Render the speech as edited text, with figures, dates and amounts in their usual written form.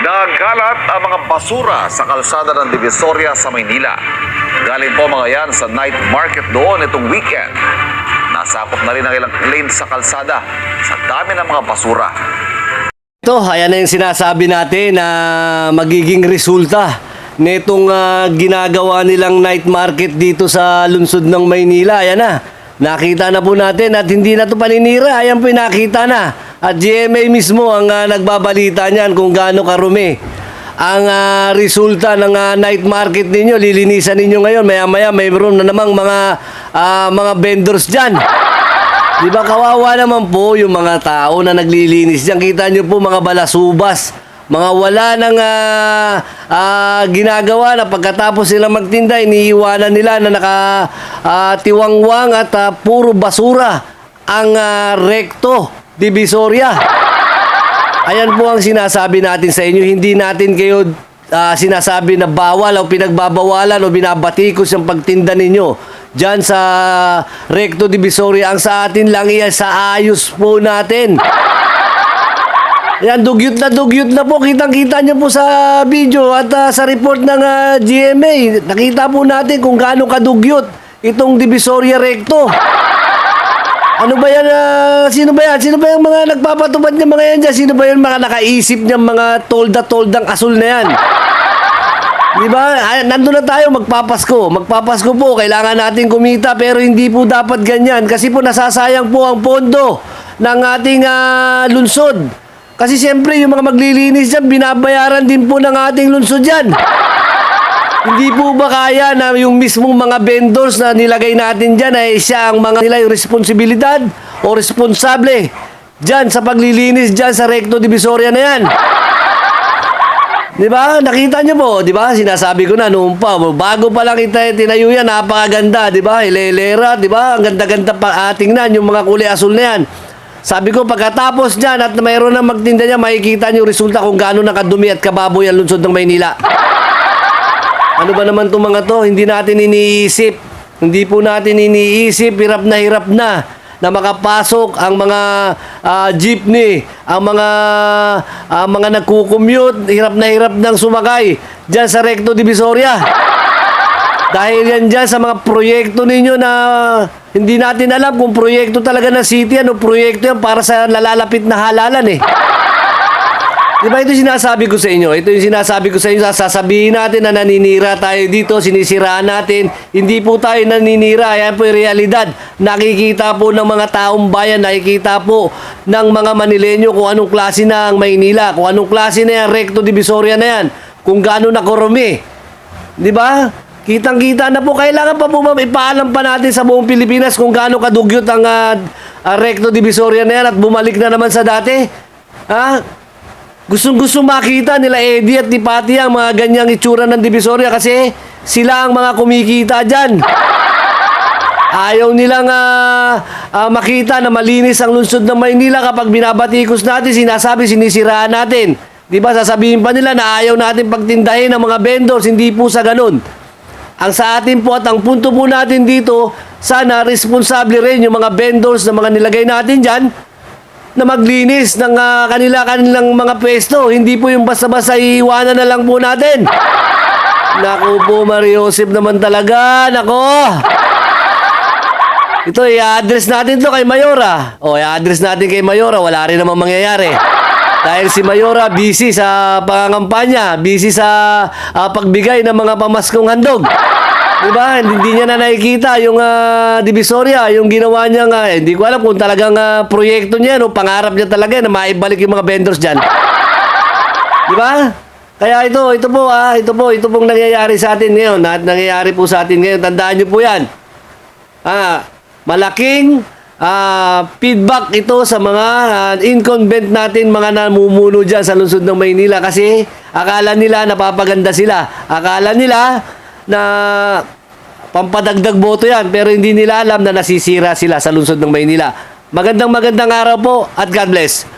Nagkalat ang mga basura sa kalsada ng Divisoria sa Maynila. Galing po mga yan sa night market doon itong weekend. Nasakop na rin ang ilang lane sa kalsada sa dami ng mga basura. Ito, ayan na yung sinasabi natin na magiging resulta nitong ginagawa nilang night market dito sa lungsod ng Maynila. Ayan na, nakita na po natin at hindi na ito paninira. Ayan po yung nakita na. At GMA mismo ang nagbabalita niyan kung gaano karumi ang resulta ng night market ninyo. Lilinisan ninyo ngayon. Maya-maya mayroon na namang mga vendors dyan. Di ba kawawa naman po yung mga tao na naglilinis dyan. Kita nyo po mga balasubas. Mga wala nang ginagawa na pagkatapos sila magtinda, iniiwanan nila na nakatiwangwang at puro basura ang Recto Divisoria. Ayan po ang sinasabi natin sa inyo. Hindi natin kayo sinasabi na bawal o pinagbabawalan o binabatikos yung pagtinda ninyo dyan sa Recto Divisoria. Ang sa atin lang iyan sa ayos po natin. Ayan, dugyot na po. Kitang-kita nyo po sa video at sa report ng GMA. Nakita po natin kung gaano kadugyot itong Divisoria Recto. Ano ba yan? Sino ba yan? Sino ba yung mga nagpapatubad niya mga yan dyan? Sino ba yung mga nakaisip niya mga tolda-toldang asul na yan? Diba? Nandun na tayo, magpapasko. Magpapasko po, kailangan natin kumita pero hindi po dapat ganyan. Kasi po nasasayang po ang pondo ng ating lungsod. Kasi siyempre yung mga maglilinis dyan, binabayaran din po ng ating lungsod dyan. Hindi po ba kaya na yung mismong mga vendors na nilagay natin dyan ay siya ang mga nila yung responsibilidad o responsable dyan sa paglilinis dyan sa Recto Divisoria na yan? Diba? Nakita nyo po, diba? Sinasabi ko na noon pa, bago pa lang tinayo yan, napakaganda, diba? Hilera, diba? Ang ganda-ganda pa tingnan yung mga kulay asul na yan. Sabi ko, pagkatapos dyan at mayroon na magtinda niya, makikita nyo yung resulta kung gaano nakadumi at kababoy ang lungsod ng Maynila. Ano ba naman itong mga to? Hindi natin iniisip. Hindi po natin iniisip. Hirap na makapasok ang mga jeepney, ang mga nagkukommute. Hirap nang sumakay dyan sa Recto Divisoria. Dahil yan dyan sa mga proyekto ninyo na hindi natin alam kung proyekto talaga ng city o proyekto yan para sa nalalapit na halalan eh. Diba ito sinasabi ko sa inyo? Ito yung sinasabi ko sa inyo. Sasabihin natin na naninira tayo dito, sinisiraan natin. Hindi po tayo naninira. Yan po yung realidad. Nakikita po ng mga taong bayan, nakikita po ng mga Manileño kung anong klase na ang Maynila, kung anong klase na yan, Recto Divisoria na yan, kung gaano na korumi. Diba? Kitang-kita na po. Kailangan pa po ipaalam pa natin sa buong Pilipinas kung gaano kadugyot ang Recto Divisoria na yan at bumalik na naman sa dati. Ha? Gustong-gusto makita nila Eddie at ni Patty ang mga ganyang itsura ng Divisoria kasi sila ang mga kumikita dyan. Ayaw nilang makita na malinis ang lungsod ng Maynila kapag binabatikos natin, sinasabi, sinisiraan natin. Diba, sasabihin pa nila na ayaw natin pagtindahin ng mga vendors, hindi po sa ganun. Ang sa atin po at ang punto po natin dito, sana responsable rin yung mga vendors na mga nilagay natin dyan, na maglinis ng kanilang mga pwesto. Hindi po yung basta-basta iiwanan na lang po natin. Naku po, Mario Joseph naman talaga. Nako. Ito, i-address natin to kay Mayora. O, i-address natin kay Mayora. Wala rin namang mangyayari. Dahil si Mayora busy sa pangangampanya, busy sa pagbigay ng mga pamaskong handog. Diba? Hindi niya na nakikita yung Divisoria, yung ginawa niya nga. Hindi ko alam kung talagang proyekto niya, no? Pangarap niya talaga na maibalik yung mga vendors dyan. Diba? Kaya ito pong nangyayari sa atin ngayon. Nangyayari po sa atin ngayon. Tandaan niyo po yan. Malaking feedback ito sa mga incumbent natin, mga namumuno dyan sa lungsod ng Maynila. Kasi akala nila napapaganda sila. Akala nila na pampadagdag boto yan, pero hindi nila alam na nasisira sila sa lungsod ng Maynila. Magandang araw po at God bless.